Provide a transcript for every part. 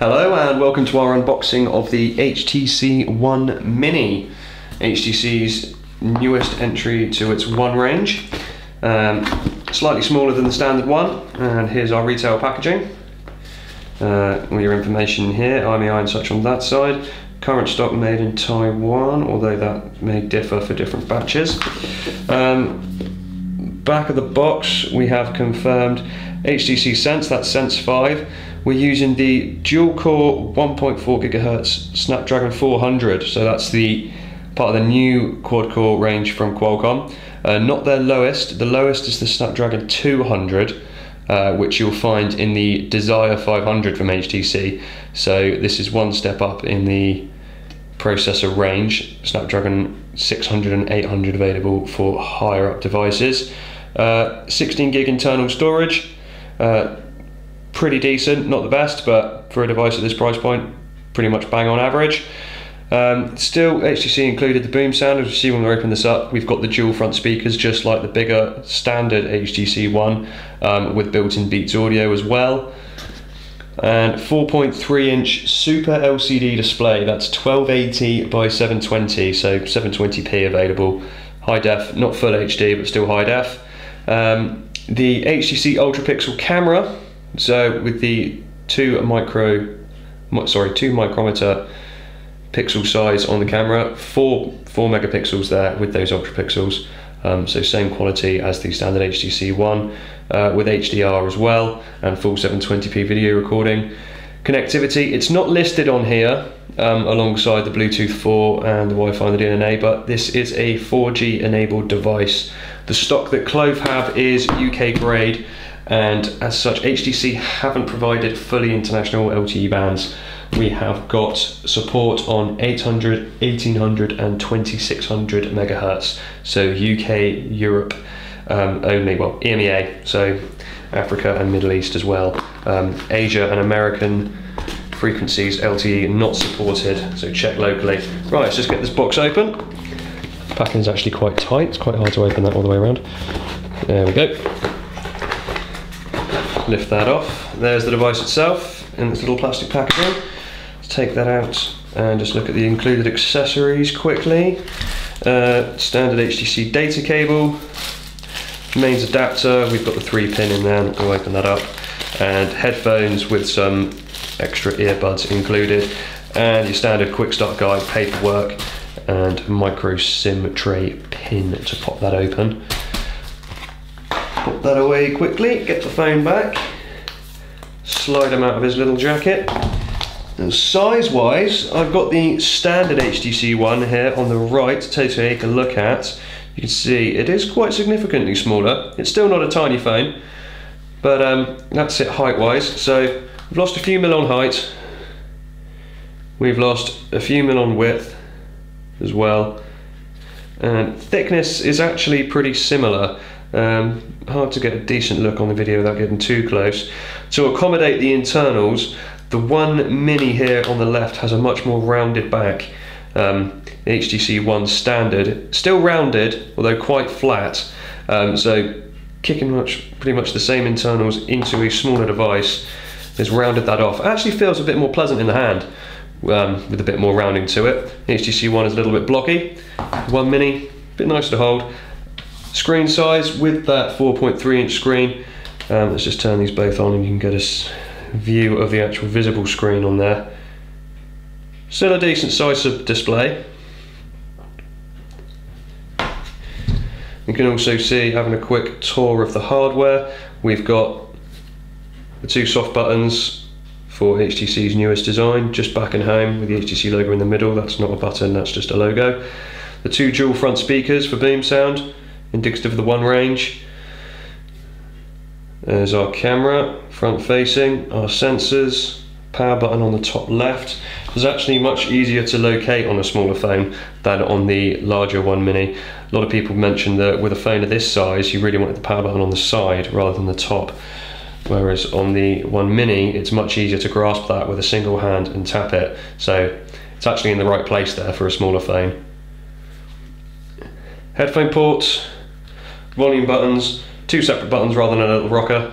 Hello and welcome to our unboxing of the HTC One Mini, HTC's newest entry to its One range. Slightly smaller than the standard one, and here's our retail packaging. All your information here, IMEI and such on that side. Current stock made in Taiwan, although that may differ for different batches. Back of the box we have confirmed HTC Sense, that's Sense 5. We're using the dual-core 1.4 GHz Snapdragon 400, so that's the part of the new quad-core range from Qualcomm. Not their lowest. The lowest is the Snapdragon 200, which you'll find in the Desire 500 from HTC. So this is one step up in the processor range. Snapdragon 600 and 800 available for higher up devices. 16 gig internal storage. Pretty decent, not the best, but for a device at this price point, pretty much bang on average. Still, HTC included the boom sound. As you see when we open this up, we've got the dual front speakers, just like the bigger standard HTC One, with built-in Beats audio as well. And 4.3 inch Super LCD display, that's 1280 by 720, so 720p available. High def, not full HD, but still high def. The HTC Ultra Pixel camera, so with the 2 micrometer pixel size on the camera, 4 megapixels there with those ultra pixels, so same quality as the standard HTC One, with HDR as well and full 720p video recording. Connectivity, it's not listed on here alongside the Bluetooth 4 and the Wi-Fi and the DNA, but this is a 4G enabled device. The stock that Clove have is UK grade, and as such HTC haven't provided fully international LTE bands. We have got support on 800, 1800 and 2600 megahertz, so UK, Europe only, well EMEA, so Africa and Middle East as well. Asia and American frequencies LTE not supported, so check locally. Right, let's just get this box open. The packaging is actually quite tight, it's quite hard to open that all the way around. There we go. Lift that off. There's the device itself in this little plastic packaging. Let's take that out and just look at the included accessories quickly. Standard HTC data cable, mains adapter, we've got the 3-pin in there, we'll open that up, and headphones with some extra earbuds included, and your standard quick start guide, paperwork, and micro SIM tray pin to pop that open. Put that away quickly, get the phone back, slide him out of his little jacket. And size wise, I've got the standard HTC One here on the right to take a look at. You can see it is quite significantly smaller. It's still not a tiny phone, but that's it height wise. So we've lost a few mil on height, we've lost a few mil on width as well, and thickness is actually pretty similar. Hard to get a decent look on the video without getting too close. To accommodate the internals, the One Mini here on the left has a much more rounded back. The HTC One standard, still rounded, although quite flat. So kicking pretty much the same internals into a smaller device has rounded that off. It actually feels a bit more pleasant in the hand, with a bit more rounding to it. The HTC One is a little bit blocky. One Mini, a bit nicer to hold. Screen size with that 4.3 inch screen. Let's just turn these both on and you can get a view of the actual visible screen on there. Still a decent size of display. You can also see, having a quick tour of the hardware, we've got the 2 soft buttons for HTC's newest design, just back and home with the HTC logo in the middle. That's not a button, that's just a logo. The 2 dual front speakers for boom sound, indicative of the One range. There's our camera, front facing, our sensors, power button on the top left. It's actually much easier to locate on a smaller phone than on the larger One Mini. A lot of people mention that with a phone of this size, you really wanted the power button on the side rather than the top. Whereas on the One Mini, it's much easier to grasp that with a single hand and tap it. So it's actually in the right place there for a smaller phone. Headphone ports, volume buttons, 2 separate buttons rather than a little rocker,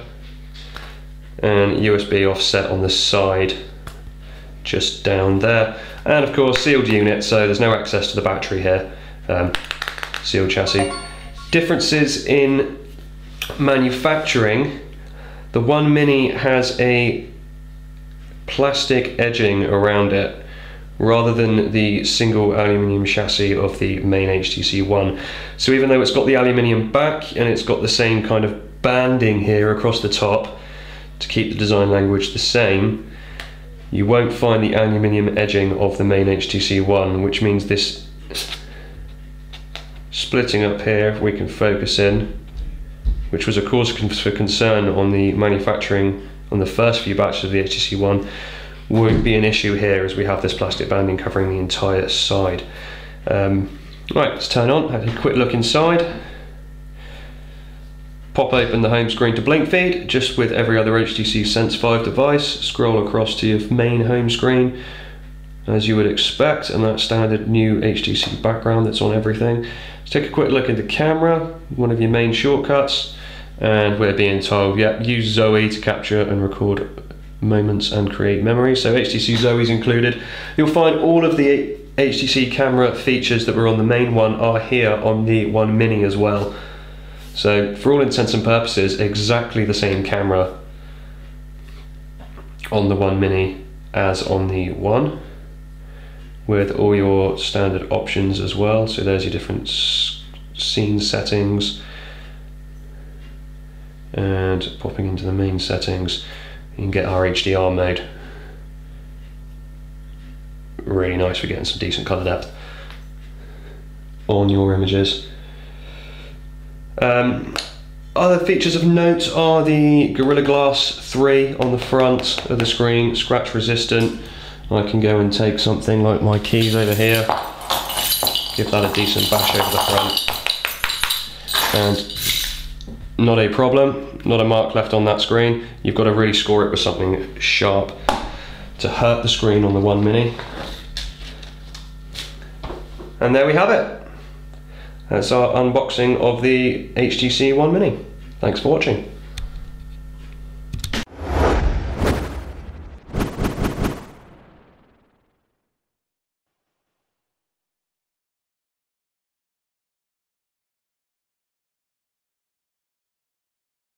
and USB offset on the side. just down there. And of course sealed unit, so there's no access to the battery here. Sealed chassis. Differences in manufacturing. The One Mini has a plastic edging around it rather than the single aluminium chassis of the main HTC One. So even though it's got the aluminium back and it's got the same kind of banding here across the top to keep the design language the same, you won't find the aluminium edging of the main HTC One, which means this splitting up here, if we can focus in, which was a cause for concern on the manufacturing on the first few batches of the HTC One, won't be an issue here as we have this plastic banding covering the entire side. Right, let's turn on, have a quick look inside. Pop open the home screen to blink feed, just with every other HTC Sense 5 device. Scroll across to your main home screen, as you would expect, and that standard new HTC background that's on everything. Let's take a quick look at the camera, one of your main shortcuts, and we're being told, yeah, use Zoe to capture and record moments and create memories. So HTC Zoe is included. You'll find all of the HTC camera features that were on the main one are here on the One Mini as well. So for all intents and purposes, exactly the same camera on the One Mini as on the One, with all your standard options as well. So there's your different scene settings, and popping into the main settings, you can get our HDR mode. Really nice for getting some decent colour depth on your images. Other features of note are the Gorilla Glass 3 on the front of the screen, scratch resistant. I can go and take something like my keys over here, give that a decent bash over the front, and not a problem, not a mark left on that screen. You've got to really score it with something sharp to hurt the screen on the One Mini. And there we have it. That's our unboxing of the HTC One Mini. Thanks for watching.